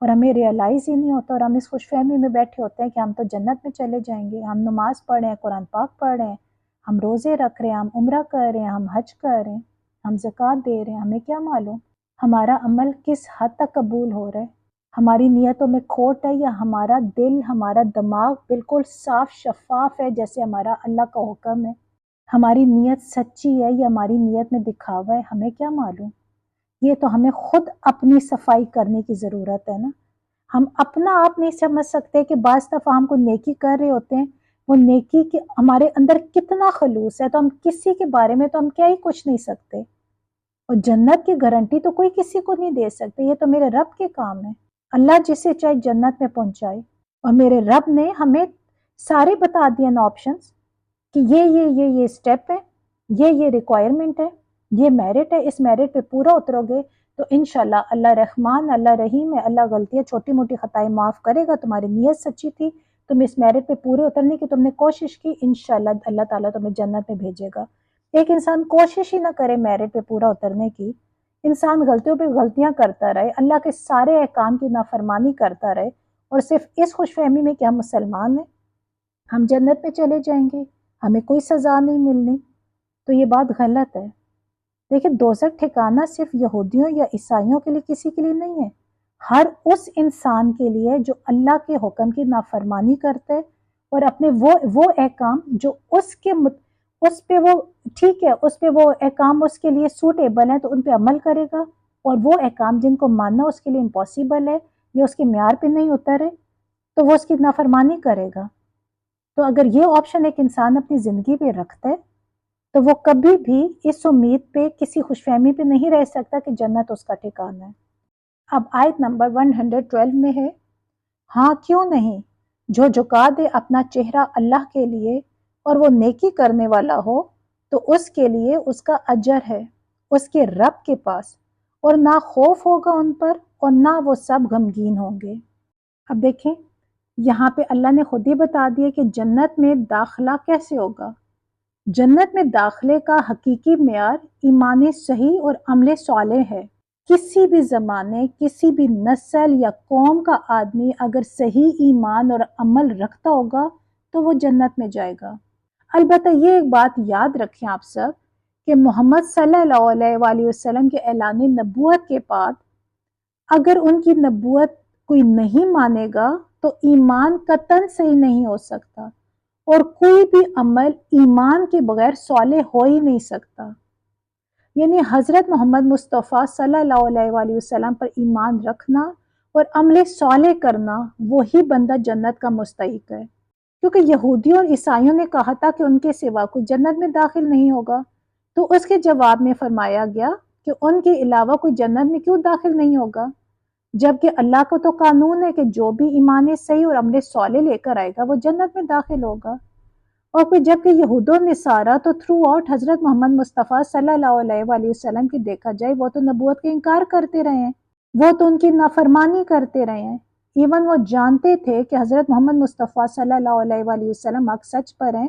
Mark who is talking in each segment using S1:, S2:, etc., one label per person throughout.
S1: اور ہمیں ریئلائز ہی نہیں ہوتا، اور ہم اس خوش فہمی میں بیٹھے ہوتے ہیں کہ ہم تو جنت میں چلے جائیں گے، ہم نماز پڑھ رہے ہیں، قرآن پاک پڑھ رہے ہیں، ہم روزے رکھ رہے ہیں، ہم عمرہ کر رہے ہیں، ہم حج کر رہے ہیں، ہم زکوٰۃ دے رہے ہیں، ہمیں کیا معلوم ہمارا عمل کس حد تک قبول ہو رہا ہے، ہماری نیتوں میں کھوٹ ہے یا ہمارا دل ہمارا دماغ بالکل صاف شفاف ہے جیسے ہمارا اللہ کا حکم ہے، ہماری نیت سچی ہے یا ہماری نیت میں دکھاوا ہے، ہمیں کیا معلوم۔ یہ تو ہمیں خود اپنی صفائی کرنے کی ضرورت ہے نا۔ ہم اپنا آپ نہیں سمجھ سکتے کہ بعض دفعہ ہم کو نیکی کر رہے ہوتے ہیں، وہ نیکی کے ہمارے اندر کتنا خلوص ہے، تو ہم کسی کے بارے میں تو ہم کیا ہی کچھ نہیں سکتے، اور جنت کی گارنٹی تو کوئی کسی کو نہیں دے سکتے، یہ تو میرے رب کے کام ہے، اللہ جسے چاہے جنت میں پہنچائے، اور میرے رب نے ہمیں سارے بتا دیے نا آپشنز کہ یہ سٹیپ ہے، یہ ریکوائرمنٹ ہے، یہ میرٹ ہے، اس میرٹ پہ پورا اترو گے تو انشاءاللہ اللہ رحمان، اللہ رحیم ہے، اللہ غلطیاں چھوٹی موٹی خطائیں معاف کرے گا، تمہاری نیت سچی تھی، تم اس میرٹ پہ پورے اترنے کی تم نے کوشش کی، انشاءاللہ اللہ تعالیٰ تمہیں جنت میں بھیجے گا۔ ایک انسان کوشش ہی نہ کرے میرٹ پہ پورا اترنے کی، انسان غلطیوں پہ غلطیاں کرتا رہے، اللہ کے سارے احکام کی نافرمانی کرتا رہے، اور صرف اس خوش فہمی میں کہ ہم مسلمان ہیں، ہم جنت میں چلے جائیں گے، ہمیں کوئی سزا نہیں ملنی، تو یہ بات غلط ہے۔ دیکھیں دوزخ ٹھکانہ صرف یہودیوں یا عیسائیوں کے لیے کسی کے لیے نہیں ہے، ہر اس انسان کے لیے جو اللہ کے حکم کی نافرمانی کرتے اور اپنے وہ احکام جو اس پہ وہ ٹھیک ہے، اس پہ وہ احکام اس کے لیے سوٹیبل ہیں تو ان پہ عمل کرے گا، اور وہ احکام جن کو ماننا اس کے لیے امپاسبل ہے یا اس کے معیار پہ نہیں اترے تو وہ اس کی نافرمانی کرے گا۔ تو اگر یہ آپشن ایک انسان اپنی زندگی پہ رکھتا ہے تو وہ کبھی بھی اس امید پہ کسی خوش فہمی پہ نہیں رہ سکتا کہ جنت اس کا ٹھکانہ ہے۔ اب آیت نمبر 112 میں ہے، ہاں کیوں نہیں، جو جھکا دے اپنا چہرہ اللہ کے لیے اور وہ نیکی کرنے والا ہو تو اس کے لیے اس کا اجر ہے اس کے رب کے پاس، اور نہ خوف ہوگا ان پر اور نہ وہ سب غمگین ہوں گے۔ اب دیکھیں یہاں پہ اللہ نے خود ہی بتا دیا کہ جنت میں داخلہ کیسے ہوگا۔ جنت میں داخلے کا حقیقی معیار ایمان صحیح اور عمل صالح ہے۔ کسی بھی زمانے، کسی بھی نسل یا قوم کا آدمی اگر صحیح ایمان اور عمل رکھتا ہوگا تو وہ جنت میں جائے گا۔ البتہ یہ ایک بات یاد رکھیں آپ سب کہ محمد صلی اللہ علیہ وآلہ وسلم کے اعلان نبوت کے بعد اگر ان کی نبوت کوئی نہیں مانے گا تو ایمان قطعاً صحیح نہیں ہو سکتا، اور کوئی بھی عمل ایمان کے بغیر صالح ہو ہی نہیں سکتا۔ یعنی حضرت محمد مصطفیٰ صلی اللہ علیہ وآلہ وسلم پر ایمان رکھنا اور عمل صالح کرنا، وہی بندہ جنت کا مستحق ہے، کیونکہ یہودیوں اور عیسائیوں نے کہا تھا کہ ان کے سوا کوئی جنت میں داخل نہیں ہوگا، تو اس کے جواب میں فرمایا گیا کہ ان کے علاوہ کوئی جنت میں کیوں داخل نہیں ہوگا، جبکہ اللہ کو تو قانون ہے کہ جو بھی ایمان صحیح اور عمل صالح لے کر آئے گا وہ جنت میں داخل ہوگا۔ اور پھر جبکہ یہود و نصارہ تو تھرو آؤٹ حضرت محمد مصطفیٰ صلی اللہ علیہ وآلہ وسلم کی دیکھا جائے وہ تو نبوت کا انکار کرتے رہے ہیں، وہ تو ان کی نافرمانی کرتے رہے ہیں، ایون وہ جانتے تھے کہ حضرت محمد مصطفیٰ صلی اللہ علیہ وآلہ وسلم حق سچ پر ہیں،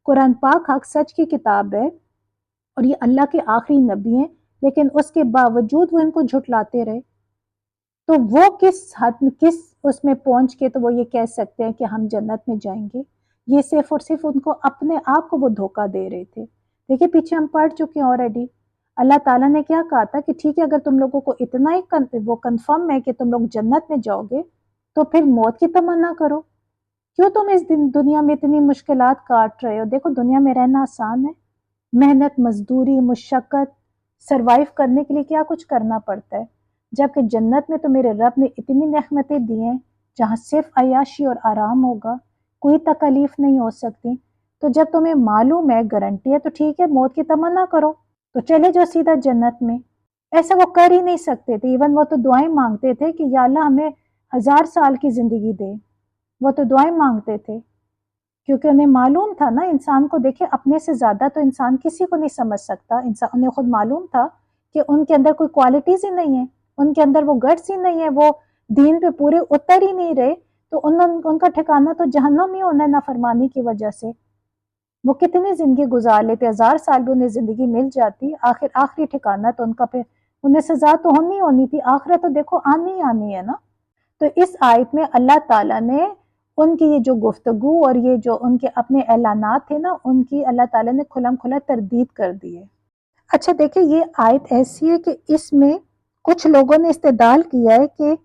S1: قرآن پاک حق سچ کی کتاب ہے اور یہ اللہ کے آخری نبی ہیں، لیکن اس کے باوجود وہ ان کو جھٹلاتے رہے، تو وہ کس اس میں پہنچ کے تو وہ یہ کہہ سکتے ہیں کہ ہم جنت میں جائیں گے۔ یہ صرف اور صرف ان کو اپنے آپ کو وہ دھوکہ دے رہے تھے۔ دیکھیں پیچھے ہم پڑھ چکے ہیں آلریڈی، اللہ تعالیٰ نے کیا کہا تھا کہ ٹھیک ہے اگر تم لوگوں کو اتنا ہی وہ کنفرم ہے کہ تم لوگ جنت میں جاؤ گے تو پھر موت کی تمنا کرو، کیوں تم اس دنیا میں اتنی مشکلات کاٹ رہے ہو؟ دیکھو دنیا میں رہنا آسان ہے، محنت، مزدوری، مشقت، سروائیو کرنے کے لیے کیا کچھ کرنا پڑتا ہے، جبکہ جنت میں تو میرے رب نے اتنی نعمتیں دی ہیں جہاں صرف عیاشی اور آرام ہوگا، کوئی تکلیف نہیں ہو سکتی۔ تو جب تمہیں معلوم ہے، گارنٹی ہے، تو ٹھیک ہے موت کی تمنا کرو تو چلے جاؤ سیدھا جنت میں۔ ایسا وہ کر ہی نہیں سکتے تھے، ایون وہ تو دعائیں مانگتے تھے کہ یا اللہ ہمیں 1000 سال کی زندگی دے، وہ تو دعائیں مانگتے تھے کیونکہ انہیں معلوم تھا نا، انسان کو دیکھے اپنے سے زیادہ تو انسان کسی کو نہیں سمجھ سکتا، انہیں خود معلوم تھا کہ ان کے اندر کوئی کوالٹیز ہی نہیں ہے، ان کے اندر وہ گٹس ہی نہیں ہے، وہ دین پہ پورے اتر ہی نہیں رہے، تو ان کا ٹھکانہ تو جہنم ہی ہونا ہے نافرمانی کی وجہ سے۔ وہ کتنی زندگی گزار لیتے، 1000 سال بھی انہیں زندگی مل جاتی، آخری ٹھکانہ تو ان کا پہ انہیں سزا تو ہونی تھی، آخرت تو دیکھو آنی ہے نا۔ تو اس آیت میں اللہ تعالیٰ نے ان کی یہ جو گفتگو اور یہ جو ان کے اپنے اعلانات تھے نا، ان کی اللہ تعالیٰ نے کھلم کھلا تردید کر دی ہے۔ اچھا دیکھیں، یہ آیت ایسی ہے کہ اس میں کچھ لوگوں نے استدلال کیا ہے کہ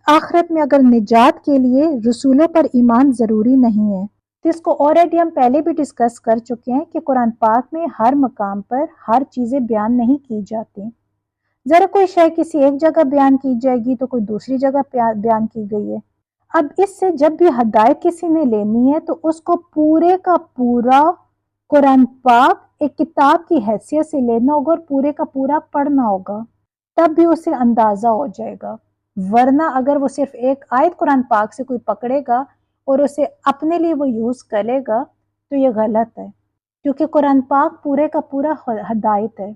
S1: آخرت میں اگر نجات کے لیے رسولوں پر ایمان ضروری نہیں ہے، تو اس کو آلریڈی ہم پہلے بھی ڈسکس کر چکے ہیں کہ قرآن پاک میں ہر مقام پر ہر چیزیں بیان نہیں کی جاتی۔ ذرا کوئی شے کسی ایک جگہ بیان کی جائے گی تو کوئی دوسری جگہ بیان کی گئی ہے۔ اب اس سے جب بھی ہدایت کسی نے لینی ہے تو اس کو پورے کا پورا قرآن پاک ایک کتاب کی حیثیت سے لینا ہوگا اور پورے کا پورا پڑھنا ہوگا، تب بھی اسے اندازہ ہو جائے گا۔ ورنہ اگر وہ صرف ایک آیت قرآن پاک سے کوئی پکڑے گا اور اسے اپنے لیے وہ یوز کرے گا تو یہ غلط ہے، کیونکہ قرآن پاک پورے کا پورا ہدایت ہے۔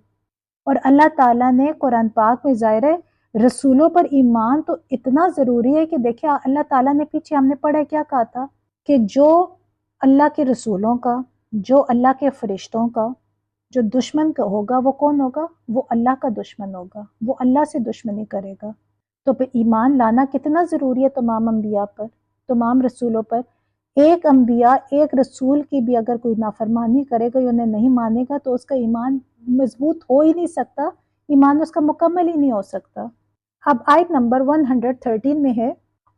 S1: اور اللہ تعالیٰ نے قرآن پاک میں ظاہر ہے رسولوں پر ایمان تو اتنا ضروری ہے کہ دیکھیں اللہ تعالیٰ نے پیچھے ہم نے پڑھا کیا کہا تھا کہ جو اللہ کے رسولوں کا، جو اللہ کے فرشتوں کا جو دشمن کا ہوگا وہ کون ہوگا؟ وہ اللہ کا دشمن ہوگا، وہ اللہ سے دشمنی کرے گا۔ تو پھر ایمان لانا کتنا ضروری ہے تمام انبیاء پر، تمام رسولوں پر۔ ایک انبیاء ایک رسول کی بھی اگر کوئی نافرمانی کرے گا یا انہیں نہیں مانے گا تو اس کا ایمان مضبوط ہو ہی نہیں سکتا، ایمان اس کا مکمل ہی نہیں ہو سکتا۔ اب آیت نمبر 113 میں ہے،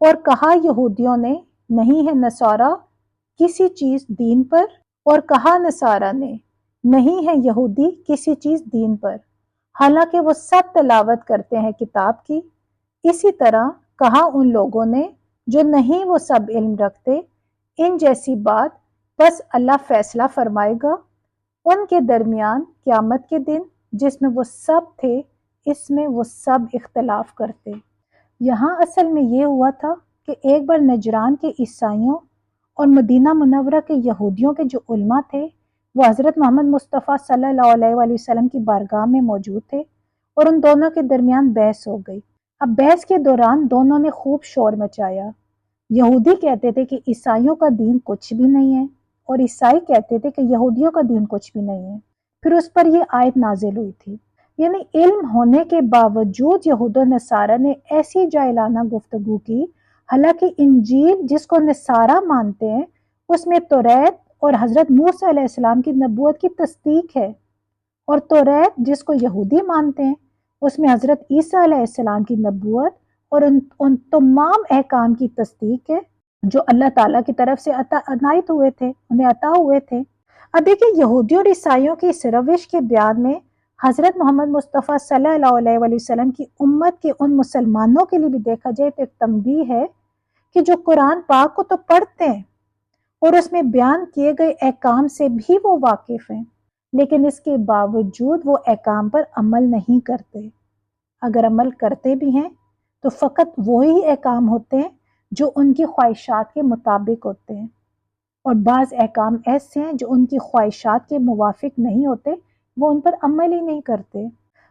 S1: اور کہا یہودیوں نے نہیں ہے نصارہ کسی چیز دین پر، اور کہا نصارہ نے نہیں ہے یہودی کسی چیز دین پر، حالانکہ وہ سب تلاوت کرتے ہیں کتاب کی۔ اسی طرح کہا ان لوگوں نے جو نہیں وہ سب علم رکھتے، ان جیسی بات بس اللہ فیصلہ فرمائے گا ان کے درمیان قیامت کے دن، جس میں وہ سب تھے اس میں وہ سب اختلاف کرتے۔ یہاں اصل میں یہ ہوا تھا کہ ایک بار نجران کے عیسائیوں اور مدینہ منورہ کے یہودیوں کے جو علماء تھے وہ حضرت محمد مصطفیٰ صلی اللہ علیہ وآلہ وسلم کی بارگاہ میں موجود تھے، اور ان دونوں کے درمیان بحث ہو گئی۔ اب بحث کے دوران دونوں نے خوب شور مچایا۔ یہودی کہتے تھے کہ عیسائیوں کا دین کچھ بھی نہیں ہے، اور عیسائی کہتے تھے کہ یہودیوں کا دین کچھ بھی نہیں ہے۔ پھر اس پر یہ آیت نازل ہوئی تھی، یعنی علم ہونے کے باوجود یہود و نصارہ نے ایسی جاہلانہ گفتگو کی، حالانکہ انجیل جس کو نصارہ مانتے ہیں اس میں توریت اور حضرت موسیٰ علیہ السلام کی نبوت کی تصدیق ہے، اور توریت جس کو یہودی مانتے ہیں اس میں حضرت عیسیٰ علیہ السلام کی نبوت اور ان تمام احکام کی تصدیق ہے جو اللہ تعالیٰ کی طرف سے عنایت ہوئے تھے، انہیں عطا ہوئے تھے۔ اب دیکھیں یہودیوں اور عیسائیوں کی اس روش کے بیان میں حضرت محمد مصطفیٰ صلی اللہ علیہ وآلہ وسلم کی امت کے ان مسلمانوں کے لیے بھی دیکھا جائے تو ایک تنبیہ ہے کہ جو قرآن پاک کو تو پڑھتے ہیں اور اس میں بیان کیے گئے احکام سے بھی وہ واقف ہیں، لیکن اس کے باوجود وہ احکام پر عمل نہیں کرتے۔ اگر عمل کرتے بھی ہیں تو فقط وہی احکام ہوتے ہیں جو ان کی خواہشات کے مطابق ہوتے ہیں، اور بعض احکام ایسے ہیں جو ان کی خواہشات کے موافق نہیں ہوتے، وہ ان پر عمل ہی نہیں کرتے۔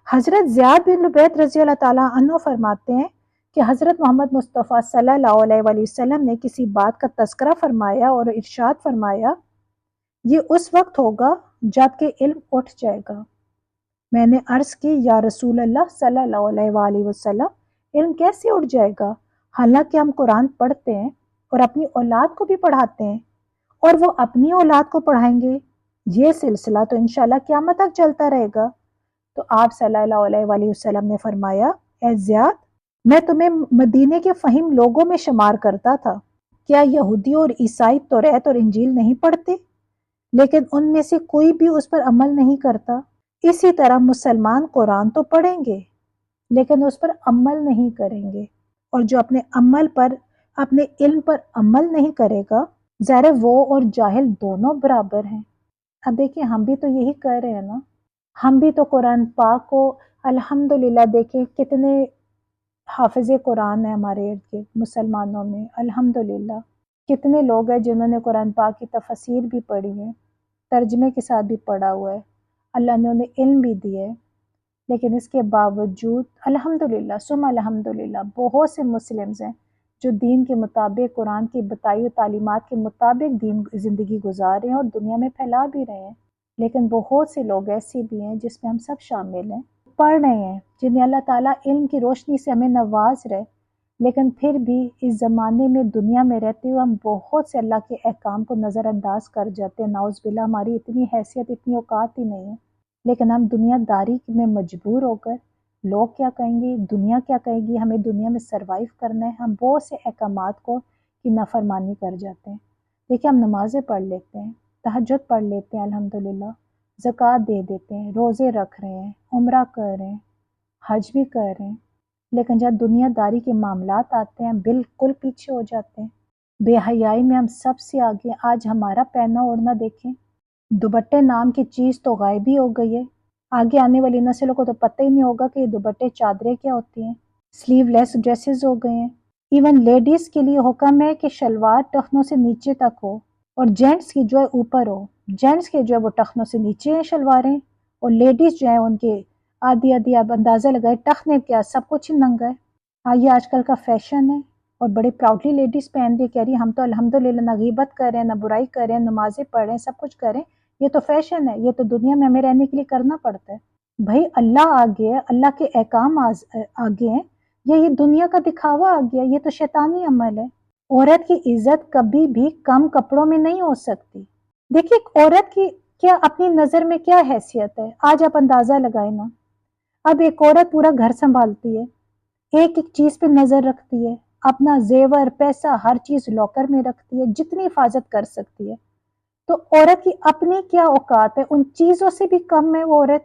S1: حضرت زیاد بن لبید رضی اللہ تعالیٰ عنہ فرماتے ہیں کہ حضرت محمد مصطفیٰ صلی اللہ علیہ وآلہ وسلم نے کسی بات کا تذکرہ فرمایا اور ارشاد فرمایا، یہ اس وقت ہوگا جب کہ علم اٹھ جائے گا۔ میں نے عرض کی یا رسول اللہ صلی اللہ علیہ وآلہ وسلم علم کیسے اٹھ جائے گا، حالانکہ ہم قرآن پڑھتے ہیں اور اپنی اولاد کو بھی پڑھاتے ہیں، اور وہ اپنی اولاد کو پڑھائیں گے، یہ سلسلہ تو انشاءاللہ قیامت تک چلتا رہے گا۔ تو آپ صلی اللہ علیہ وآلہ وسلم نے فرمایا، اے زیاد، میں تمہیں مدینے کے فہیم لوگوں میں شمار کرتا تھا، کیا یہودی اور عیسائی توریت اور انجیل نہیں پڑھتے لیکن ان میں سے کوئی بھی اس پر عمل نہیں کرتا؟ اسی طرح مسلمان قرآن تو پڑھیں گے لیکن اس پر عمل نہیں کریں گے، اور جو اپنے عمل پر اپنے علم پر عمل نہیں کرے گا ظاہر وہ اور جاہل دونوں برابر ہیں۔ اب دیکھیں ہم بھی تو یہی کر رہے ہیں نا، ہم بھی تو قرآن پاک کو الحمدللہ دیکھیں کتنے حافظ قرآن ہیں ہمارے ارد گرد مسلمانوں میں، الحمدللہ کتنے لوگ ہیں جنہوں نے قرآن پاک کی تفسیر بھی پڑھی ہے، ترجمے کے ساتھ بھی پڑھا ہوا ہے، اللہ نے انہیں علم بھی دیے، لیکن اس کے باوجود الحمدللہ ثم الحمدللہ بہت سے مسلمز ہیں جو دین کے مطابق قرآن کی بتائی ہوئی تعلیمات کے مطابق دین زندگی گزار رہے ہیں اور دنیا میں پھیلا بھی رہے ہیں، لیکن بہت سے لوگ ایسے بھی ہیں جس میں ہم سب شامل ہیں، پڑھ رہے ہیں، جنہیں اللہ تعالیٰ علم کی روشنی سے ہمیں نواز رہے، لیکن پھر بھی اس زمانے میں دنیا میں رہتے ہوئے ہم بہت سے اللہ کے احکام کو نظر انداز کر جاتے ہیں، نعوذ باللہ ہماری اتنی حیثیت اتنی اوقات ہی نہیں ہے، لیکن ہم دنیا داری میں مجبور ہو کر لوگ کیا کہیں گے، دنیا کیا کہے گی، ہمیں دنیا میں سروائیو کرنا ہے، ہم بہت سے احکامات کو کی نافرمانی کر جاتے ہیں۔ دیکھیں ہم نمازیں پڑھ لیتے ہیں، تہجد پڑھ لیتے ہیں الحمدللہ، زکوٰۃ دے دیتے ہیں، روزے رکھ رہے ہیں، عمرہ کر رہے ہیں، حج بھی کر رہے ہیں، لیکن جب دنیا داری کے معاملات آتے ہیں بالکل پیچھے ہو جاتے ہیں۔ بے حیائی میں ہم سب سے آگے، آج ہمارا پہننا اوڑھنا دیکھیں، دوپٹے نام کی چیز تو غائب ہی ہو گئی ہے، آگے آنے والی نسلوں کو تو پتہ ہی نہیں ہوگا کہ یہ دوپٹے چادریں کیا ہوتی ہیں، سلیو لیس ڈریسز ہو گئے ہیں، ایون لیڈیز کے لیے حکم ہے کہ شلوار ٹخنوں سے نیچے تک ہو اور جینٹس کی جو ہے اوپر ہو، جینٹس کے جو ہے وہ ٹخنوں سے نیچے ہیں شلواریں، اور لیڈیز جو ہیں ان کے آدھی آدھی، آپ اندازہ لگائے ٹخنے کیا سب کچھ ہی ننگا ہے۔ ہاں یہ آج کل کا فیشن ہے اور بڑے پراؤڈلی لیڈیز پہن دی، کہہ رہی ہم تو الحمدللہ نہ غیبت کر رہے ہیں، نہ برائی کر رہے ہیں، نمازیں پڑھ رہے ہیں، سب کچھ کر رہے ہیں، یہ تو فیشن ہے، یہ تو دنیا میں ہمیں رہنے کے لیے کرنا پڑتا ہے۔ بھائی اللہ آگے ہے، اللہ کے احکام آگے ہیں، یہ دنیا کا دکھاوا آ گیا، یہ تو شیطانی عمل ہے۔ عورت کی عزت کبھی بھی کم کپڑوں میں نہیں ہو سکتی۔ دیکھیے ایک عورت کی کیا اپنی نظر میں کیا حیثیت ہے، آج آپ اندازہ لگائیں نا، اب ایک عورت پورا گھر سنبھالتی ہے، ایک ایک چیز پہ نظر رکھتی ہے، اپنا زیور پیسہ ہر چیز لاکر میں رکھتی ہے جتنی حفاظت کر سکتی ہے، تو عورت کی اپنی کیا اوقات ہے، ان چیزوں سے بھی کم ہے وہ عورت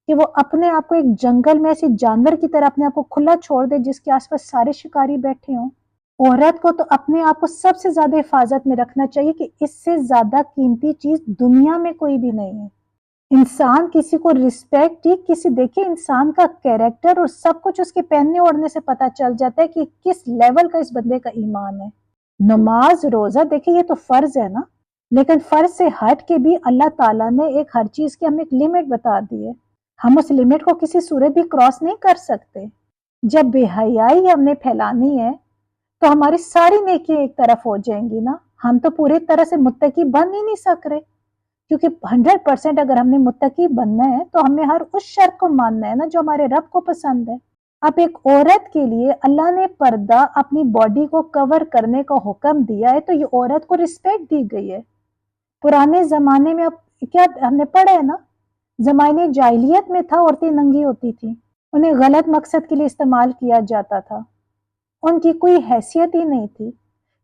S1: کہ وہ اپنے آپ کو ایک جنگل میں ایسے جانور کی طرح اپنے آپ کو کھلا چھوڑ دے جس کے آس پاس سارے شکاری بیٹھے ہوں۔ عورت کو تو اپنے آپ کو سب سے زیادہ حفاظت میں رکھنا چاہیے کہ اس سے زیادہ قیمتی چیز دنیا میں کوئی بھی نہیں ہے۔ انسان کسی کو رسپیکٹ ہی کسی، دیکھے انسان کا کیریکٹر اور سب کچھ اس کے پہننے اوڑھنے سے پتہ چل جاتا ہے کہ کس لیول کا اس بندے کا ایمان ہے۔ نماز روزہ دیکھیں یہ تو فرض ہے نا، لیکن فرض سے ہٹ کے بھی اللہ تعالیٰ نے ایک ہر چیز کی ہمیں ایک لمٹ بتا دی ہے، ہم اس لمٹ کو کسی صورت بھی کراس نہیں کر سکتے۔ جب بے حیائی ہم نے پھیلانی ہے تو ہماری ساری نیکیاں ایک طرف ہو جائیں گی نا، ہم تو پوری طرح سے متقی بن ہی نہیں سک رہے، کیونکہ 100% اگر ہم نے متقی بننا ہے تو ہمیں ہر اس شرط کو ماننا ہے نا جو ہمارے رب کو پسند ہے۔ اب ایک عورت کے لیے اللہ نے پردہ اپنی باڈی کو کور کرنے کا حکم دیا ہے تو یہ عورت کو رسپیکٹ دی گئی ہے۔ پرانے زمانے میں اب کیا ہم نے پڑھا ہے نا، زمانے جاہلیت میں تھا عورتیں ننگی ہوتی تھیں، انہیں غلط مقصد کے لیے استعمال کیا جاتا تھا، ان کی کوئی حیثیت ہی نہیں تھی۔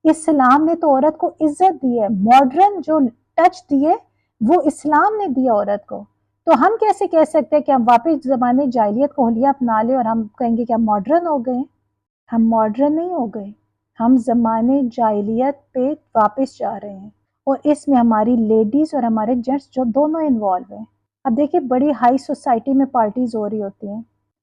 S1: اسلام نے تو عورت کو عزت دی ہے، ماڈرن جو ٹچ دیے وہ اسلام نے دیا عورت کو، تو ہم کیسے کہہ سکتے ہیں کہ ہم واپس زمانے جاہلیت کو حلیہ اپنا لیں اور ہم کہیں گے کہ ہم ماڈرن ہو گئے؟ ہم ماڈرن نہیں ہو گئے، ہم زمانے جاہلیت پہ واپس جا رہے ہیں، اور اس میں ہماری لیڈیز اور ہمارے جینٹس جو دونوں انوالو ہیں۔ اب دیکھیں بڑی ہائی سوسائٹی میں پارٹیز ہو رہی ہوتی ہیں،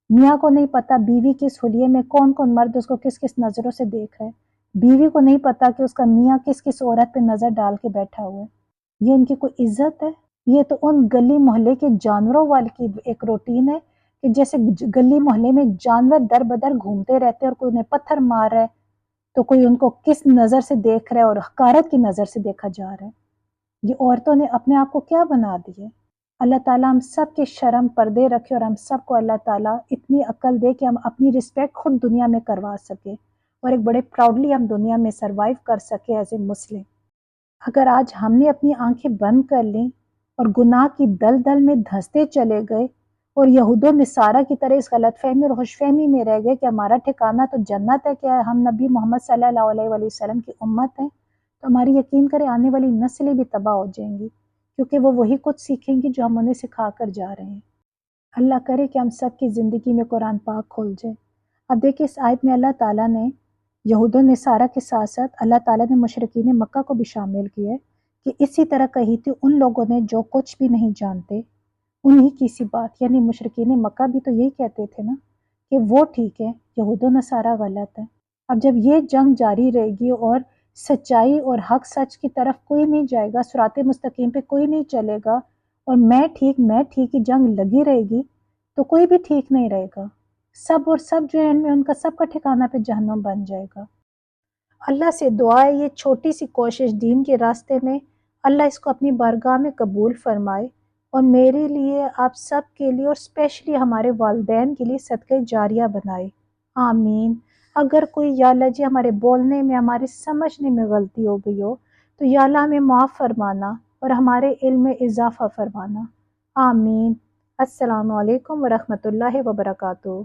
S1: میاں کو نہیں پتا بیوی کس حلیے میں کون کون مرد اس کو کس کس نظروں سے دیکھ رہے، بیوی کو نہیں پتا کہ اس کا میاں کس کس عورت پہ نظر ڈال کے بیٹھا ہوا ہے۔ یہ ان کی کوئی عزت ہے؟ یہ تو ان گلی محلے کے جانوروں والی کی ایک روٹین ہے کہ جیسے گلی محلے میں جانور در بدر گھومتے رہتے ہیں اور کوئی انہیں پتھر مار رہا ہے تو کوئی ان کو کس نظر سے دیکھ رہا ہے اور حقارت کی نظر سے دیکھا جا رہا ہے۔ یہ عورتوں نے اپنے آپ کو کیا بنا دیے؟ اللہ تعالیٰ ہم سب کے شرم پردے رکھے اور ہم سب کو اللہ تعالیٰ اتنی عقل دے کہ ہم اپنی رسپیکٹ خود دنیا میں کروا سکے اور ایک بڑے پراؤڈلی ہم دنیا میں سروائیو کر سکے ایز اے مسلم۔ اگر آج ہم نے اپنی آنکھیں بند کر لیں اور گناہ کی دلدل میں دھنستے چلے گئے اور یہود و نصارہ کی طرح اس غلط فہمی اور خوش فہمی میں رہ گئے کہ ہمارا ٹھکانہ تو جنت ہے، کہ ہم نبی محمد صلی اللہ علیہ وآلہ وسلم کی امت ہیں، تو ہماری یقین کرے آنے والی نسلیں بھی تباہ ہو جائیں گی، کیونکہ وہ وہی کچھ سیکھیں گی جو ہم انہیں سکھا کر جا رہے ہیں۔ اللہ کرے کہ ہم سب کی زندگی میں قرآن پاک کھول جائے۔ اب دیکھیں اس آیت میں اللہ تعالیٰ نے یہود و نصارہ کے ساتھ ساتھ اللہ تعالیٰ نے مشرکین مکہ کو بھی شامل کیا ہے کہ اسی طرح کہی تھی ان لوگوں نے جو کچھ بھی نہیں جانتے، انہی کی سی بات، یعنی مشرکین مکہ بھی تو یہی کہتے تھے نا کہ وہ ٹھیک ہے، یہود و نصارہ غلط ہے۔ اب جب یہ جنگ جاری رہے گی اور سچائی اور حق سچ کی طرف کوئی نہیں جائے گا، صراط مستقیم پہ کوئی نہیں چلے گا، اور میں ٹھیک کی جنگ لگی رہے گی تو کوئی بھی ٹھیک نہیں رہے گا، سب اور سب جو ہے ان کا سب کا ٹھکانہ پہ جہنم بن جائے گا۔ اللہ سے دعا ہے یہ چھوٹی سی کوشش دین کے راستے میں اللہ اس کو اپنی بارگاہ میں قبول فرمائے اور میرے لیے، آپ سب کے لیے اور اسپیشلی ہمارے والدین کے لیے صدقہ جاریہ بنائے، آمین۔ اگر کوئی یا اللہ جی ہمارے بولنے میں، ہمارے سمجھنے میں غلطی ہو گئی ہو تو یا اللہ ہمیں معاف فرمانا اور ہمارے علم میں اضافہ فرمانا۔ آمین۔ السلام علیکم ورحمۃ اللہ وبرکاتہ۔